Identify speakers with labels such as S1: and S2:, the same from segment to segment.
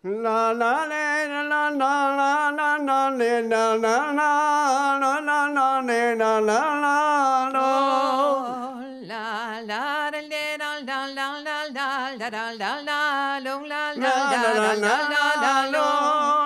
S1: La la la la la la la la la la la la la la la la la la la.
S2: La la la la la la la la la la la la lo la la
S1: La la
S2: la
S1: la
S2: la
S1: la
S2: la la
S1: la
S2: lo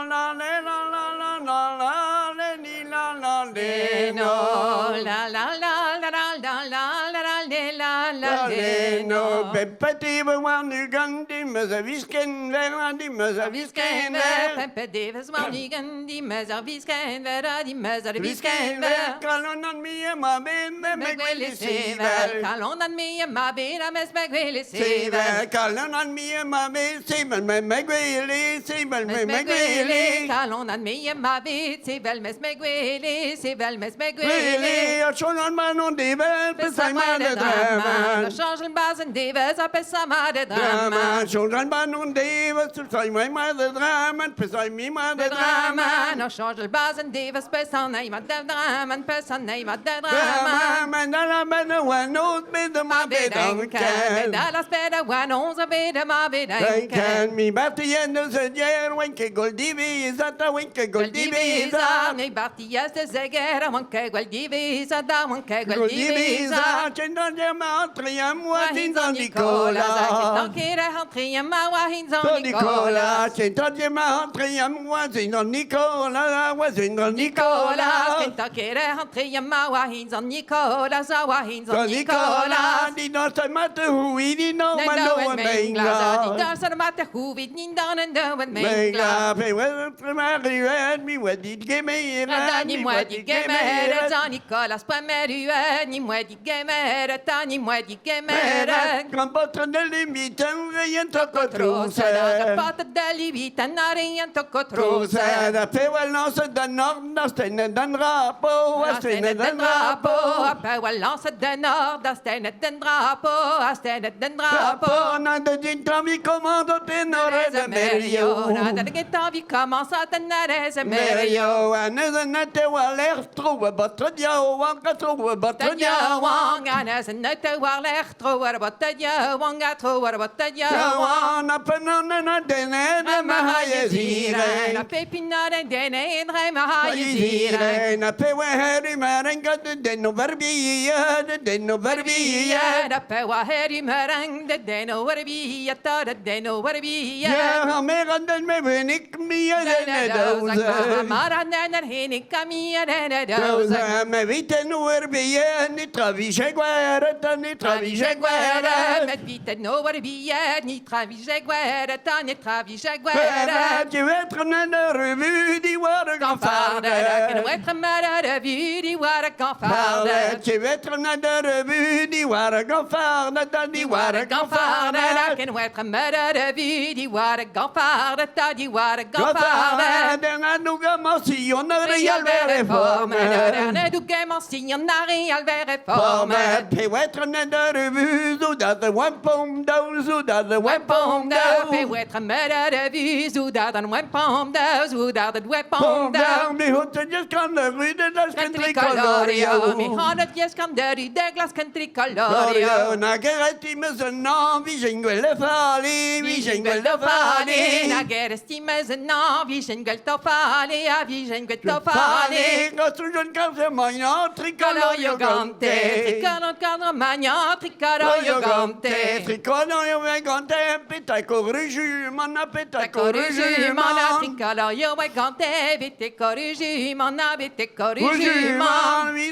S1: la la la la la la ni la la le
S2: no
S1: no.
S2: la la la la la la la la la le la la
S1: La
S2: le
S1: le no.
S2: no
S1: Beppeti bewan nu gan di mezavisken vera di mezavisken
S2: Viskenver,
S1: ver.
S2: Peppe Davis, Warnigan, die Mezzer Viskenver, die Mezzer
S1: Visken ver.
S2: Viskenver.
S1: Kalonan mi ma ben me
S2: Megwele
S1: gweli
S2: sever,
S1: sivel.
S2: kalondan mi ma bera mes megwele
S1: Sivel.
S2: sever.
S1: Kalonan mi ma ben sivel me gweli sivel
S2: Mes
S1: me
S2: megwele,
S1: gweli.
S2: kalondan mi ma bit, sevel mes megwele, sevel mes megwele.
S1: Gweli. Achonan manon di vel. Pesai ma de
S2: drama,
S1: draman.
S2: change le basen Davis, a pesama de
S1: Drama,
S2: drama.
S1: children banon Davis, pesai my mother drama, pesai me mother
S2: De drama,
S1: drama.
S2: no change le basen Davis, pesan neima de drama, pesan neima de
S1: Drama,
S2: drama.
S1: mandala mana wanos beda ma bedanken.
S2: Dallas beda one onze beda ma
S1: Denken,
S2: bedenken.
S1: mi batti endo sedjer, wenke goldivisa, ta wenke
S2: Divisa,
S1: goldivisa.
S2: mi bartias de zegera, wanke gwal divisa, da wanke gwal
S1: Goldivisa,
S2: divisa.
S1: cendon jema triam watin
S2: Wahin
S1: zan
S2: Nicola,
S1: Nicola.
S2: kere hantri ma wahin
S1: Zan Nicola,
S2: Nicola.
S1: cendon jema triam watin zan Nicola, watin zan
S2: Nicola,
S1: Nicola.
S2: kere hantri ma wahin Nicola, za wahin
S1: Zan Nicola,
S2: Nicola.
S1: di no sa mate hui, di no
S2: Nee,
S1: malo
S2: nou
S1: en
S2: en mengla, die
S1: mengla.
S2: daar zijn maar te goed, weet niet dan en nou en
S1: Mengla,
S2: mengla.
S1: pe wel primaruet, mi wedit gemera,
S2: Ni
S1: mi
S2: moi di
S1: wedit
S2: gemere,
S1: gemera.
S2: za Nicolas Pamerue, ni moi di gemere, ta ni moi di
S1: Mera,
S2: gemere.
S1: kan potre de limitem, rien tocco
S2: Trosa, la
S1: truse.
S2: pata deli vita, narian tocco
S1: Truse,
S2: trosa.
S1: da pe wel no se dan nord, da stene dan rapo, a stene dan
S2: drapo,
S1: rapo.
S2: après ouais, lance de nord, da stene den drapo, a stene den drapo.
S1: Rapo, na de dintra mi comando tenore de merio.
S2: Na de geta vi commence à tenere se merio.
S1: Merio, ane de nete waler, trouwe botre diao, wanka trouwe botre
S2: Tadja
S1: diao.
S2: wang anes en net te war leg troer wat tadja wang a troer wat tadja wang.
S1: Jawan, apenone na dene, de me haye
S2: Na
S1: ziren.
S2: pepina de dene en re ma ha je ziren.
S1: Ziren, a pe we heri merenga de deno verbia, de deno verbia.
S2: Da pe wa heri mereng de deno werbi ta de deno werbi.
S1: Ja, me ganden me benik mi de doze.
S2: Mara nener hini kamia de doze.
S1: Doze, me vite nu verbia, ni travisce guerra, ni travisce guerra.
S2: Met vite no werbi ni travisce guerra ta ni travisce
S1: Guerra,
S2: guerra.
S1: tu veux être une revue du war
S2: Kan
S1: ganfarde.
S2: farde, kan wetre med de vu di war kan farde.
S1: Tu veux être une revue du war ganfarde, di war
S2: Kan farde,
S1: ganfarde.
S2: kan wetre med de vu di war kan farde, ta di war kan farde.
S1: Ganfarde, na nuga mozione real vere forme.
S2: Ne du gammel signer nari al vere
S1: Forme,
S2: forme.
S1: tu veux être une revue, zo dat de wampom do, zo dat de wampom
S2: Wempom de, pe
S1: do.
S2: wetre med de vu, zo dat een wempom de, zo dat het wempom
S1: Pom
S2: de.
S1: down, mi hotte just kan de rude, das kan
S2: Country colorio, mi
S1: tricolorio.
S2: hannet yes kan de de glas country
S1: Colorio,
S2: colorio.
S1: na geretti me se no, vi jingle fali, vi jingle
S2: Na
S1: fali.
S2: gere stimme ze na, vi jingle to fali, a vi jingle to fali.
S1: Fali, nostro giorno cause magno, tricolorio
S2: Colorio gante, tricolo cadro magna, tricolorio gante.
S1: Tricolorio gante, pita corrigi, mana pita corrigi,
S2: Mana tricolorio gante, vite corrigi, mana vite corrigi,
S1: corrigi,
S2: man.
S1: man, vi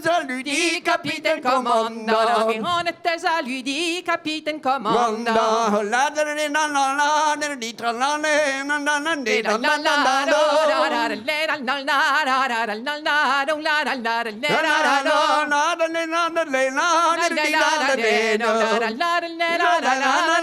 S1: salut
S2: Di capitaine commando, mi honete sa lui di capitaine commando.
S1: Wanda, la da la la la, da di tra la la la la la di la la la la la. La la la la la, da di la da di no. La la la la